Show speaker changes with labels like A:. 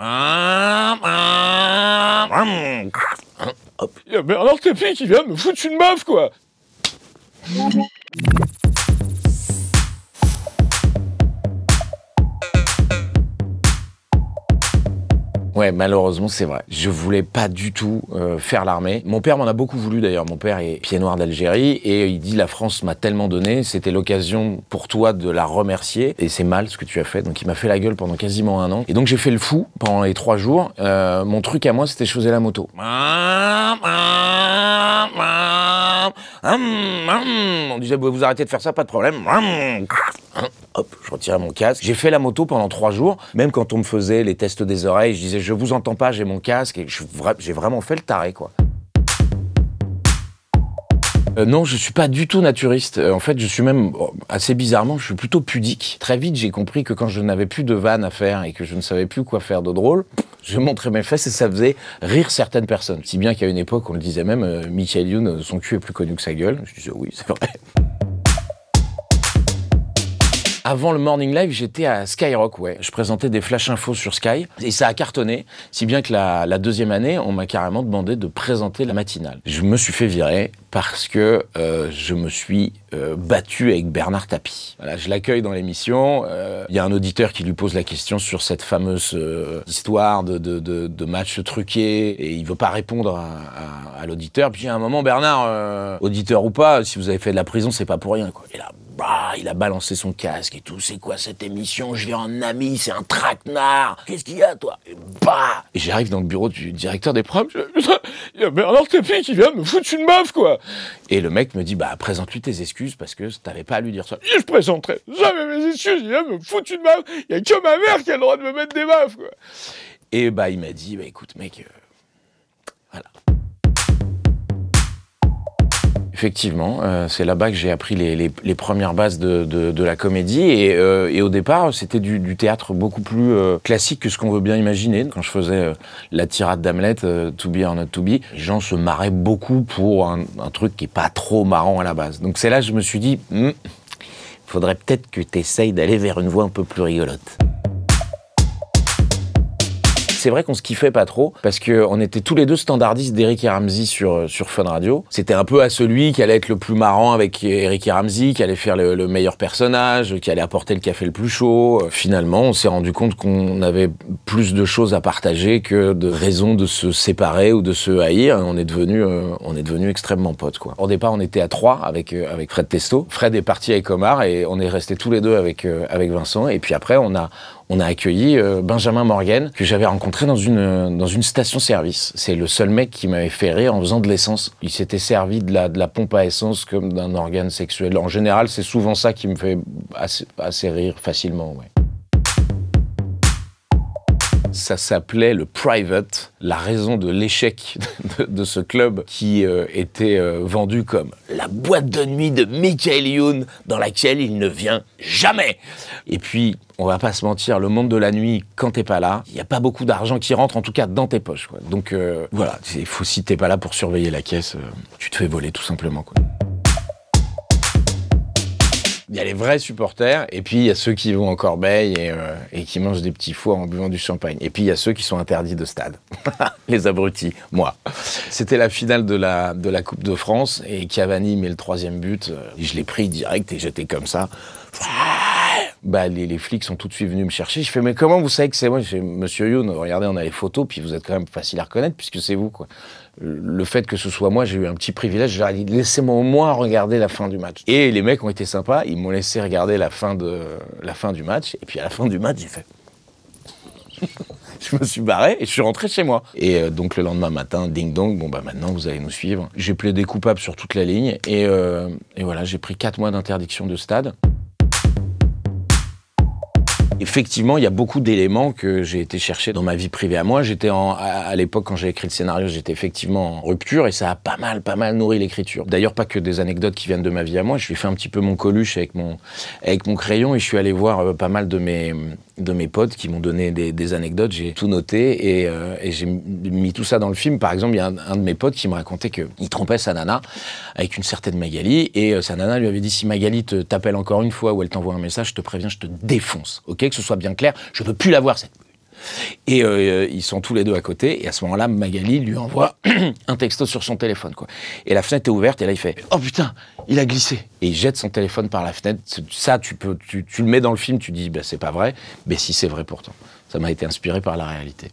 A: Hop. Il y a Bernard Tapie qui vient de me foutre une baffe, quoi. Ouais, malheureusement, c'est vrai. Je voulais pas du tout faire l'armée. Mon père m'en a beaucoup voulu, d'ailleurs. Mon père est pied noir d'Algérie et il dit « La France m'a tellement donné, c'était l'occasion pour toi de la remercier. Et c'est mal ce que tu as fait. » Donc il m'a fait la gueule pendant quasiment 1 an. Et donc j'ai fait le fou pendant les 3 jours. Mon truc à moi, c'était je faisais la moto. On disait bah, « Vous arrêtez de faire ça, pas de problème. » Hop, je retirais mon casque. J'ai fait la moto pendant 3 jours. Même quand on me faisait les tests des oreilles, je disais « Je vous entends pas, j'ai mon casque. » Et j'ai vraiment fait le taré, quoi. Non, je suis pas du tout naturiste. En fait, je suis même, assez bizarrement, je suis plutôt pudique. Très vite, j'ai compris que quand je n'avais plus de vannes à faire et que je ne savais plus quoi faire de drôle, je montrais mes fesses et ça faisait rire certaines personnes. Si bien qu'à une époque, on le disait même, Michael Youn, son cul est plus connu que sa gueule. Je disais oui, c'est vrai. Avant le Morning Live, j'étais à Skyrock, ouais. Je présentais des flash infos sur Sky et ça a cartonné, si bien que la 2e année, on m'a carrément demandé de présenter la matinale. Je me suis fait virer parce que je me suis battu avec Bernard Tapie. Voilà, je l'accueille dans l'émission, il y a un auditeur qui lui pose la question sur cette fameuse histoire de match truqué et il veut pas répondre à l'auditeur. Puis à un moment, Bernard, auditeur ou pas, si vous avez fait de la prison, c'est pas pour rien, quoi. Et là, bah, il a balancé son casque et tout. C'est quoi cette émission? Je viens en ami, c'est un traquenard. Qu'est-ce qu'il y a, toi? Et bah! Et j'arrive dans le bureau du directeur des programmes. Il y a Bernard Tapie qui vient de me foutre une baffe, quoi. Et le mec me dit, bah, présente-lui tes excuses parce que t'avais pas à lui dire ça. Et je présenterai jamais mes excuses. Il vient de me foutre une baffe. Il y a que ma mère qui a le droit de me mettre des baffes, quoi. Et bah, il m'a dit, bah, écoute, mec, voilà. Effectivement, c'est là-bas que j'ai appris les premières bases de la comédie et au départ, c'était du théâtre beaucoup plus classique que ce qu'on veut bien imaginer. Quand je faisais la tirade d'Hamlet, To be or not to be, les gens se marraient beaucoup pour un truc qui est pas trop marrant à la base. Donc c'est là que je me suis dit, faudrait peut-être que tu essayes d'aller vers une voie un peu plus rigolote. C'est vrai qu'on se kiffait pas trop, parce qu'on était tous les deux standardistes d'Eric et Ramsey sur Fun Radio. C'était un peu à celui qui allait être le plus marrant avec Eric et Ramsey, qui allait faire le meilleur personnage, qui allait apporter le café le plus chaud. Finalement, on s'est rendu compte qu'on avait plus de choses à partager que de raisons de se séparer ou de se haïr. On est devenus extrêmement potes, quoi. Au départ, on était à 3 avec Fred Testo. Fred est parti avec Omar et on est restés tous les deux avec Vincent. Et puis après, on a accueilli Benjamin Morgan, que j'avais rencontré dans une station-service. C'est le seul mec qui m'avait fait rire en faisant de l'essence. Il s'était servi de la pompe à essence comme d'un organe sexuel. En général, c'est souvent ça qui me fait assez rire facilement, ouais. Ça s'appelait le Private, la raison de l'échec de ce club qui était vendu comme la boîte de nuit de Michael Youn dans laquelle il ne vient jamais. Et puis, on va pas se mentir, le monde de la nuit, quand t'es pas là, il y a pas beaucoup d'argent qui rentre, en tout cas dans tes poches, quoi. Donc voilà, si t'es pas là pour surveiller la caisse, tu te fais voler tout simplement, quoi. Il y a les vrais supporters, et puis il y a ceux qui vont en corbeille et qui mangent des petits fours en buvant du champagne. Et puis il y a ceux qui sont interdits de stade. Les abrutis, moi. C'était la finale de la Coupe de France, et Cavani met le 3e but. Je l'ai pris direct et j'étais comme ça. Bah, les flics sont tout de suite venus me chercher. Je fais, mais comment vous savez que c'est moi? Je fais, Monsieur Youn, regardez, on a les photos, puis vous êtes quand même facile à reconnaître, puisque c'est vous, quoi. Le fait que ce soit moi, j'ai eu un petit privilège. Je leur ai dit, laissez-moi au moins regarder la fin du match. Et les mecs ont été sympas, ils m'ont laissé regarder la fin du match. Et puis à la fin du match, j'ai fait... Je me suis barré et je suis rentré chez moi. Et donc le lendemain matin, ding dong, bon bah maintenant vous allez nous suivre. J'ai plaidé coupable sur toute la ligne et voilà, j'ai pris 4 mois d'interdiction de stade. Effectivement, il y a beaucoup d'éléments que j'ai été chercher dans ma vie privée à moi. J'étais à l'époque, quand j'ai écrit le scénario, j'étais effectivement en rupture et ça a pas mal nourri l'écriture. D'ailleurs, pas que des anecdotes qui viennent de ma vie à moi. Je lui ai fait un petit peu mon Coluche avec mon crayon et je suis allé voir pas mal de mes potes qui m'ont donné des anecdotes. J'ai tout noté et j'ai mis tout ça dans le film. Par exemple, il y a un de mes potes qui me racontait qu'il trompait sa nana avec une certaine Magali et sa nana lui avait dit, si Magali t'appelle encore une fois ou elle t'envoie un message, je te préviens, je te défonce. Ok, que ce soit bien clair, je veux plus la voir cette... Et ils sont tous les deux à côté. Et à ce moment-là, Magali lui envoie un texto sur son téléphone, quoi. Et la fenêtre est ouverte. Et là, il fait « Oh putain, il a glissé !» Et il jette son téléphone par la fenêtre. Ça, tu le mets dans le film, tu dis bah, « C'est pas vrai ». Mais si, c'est vrai pourtant. Ça m'a été inspiré par la réalité.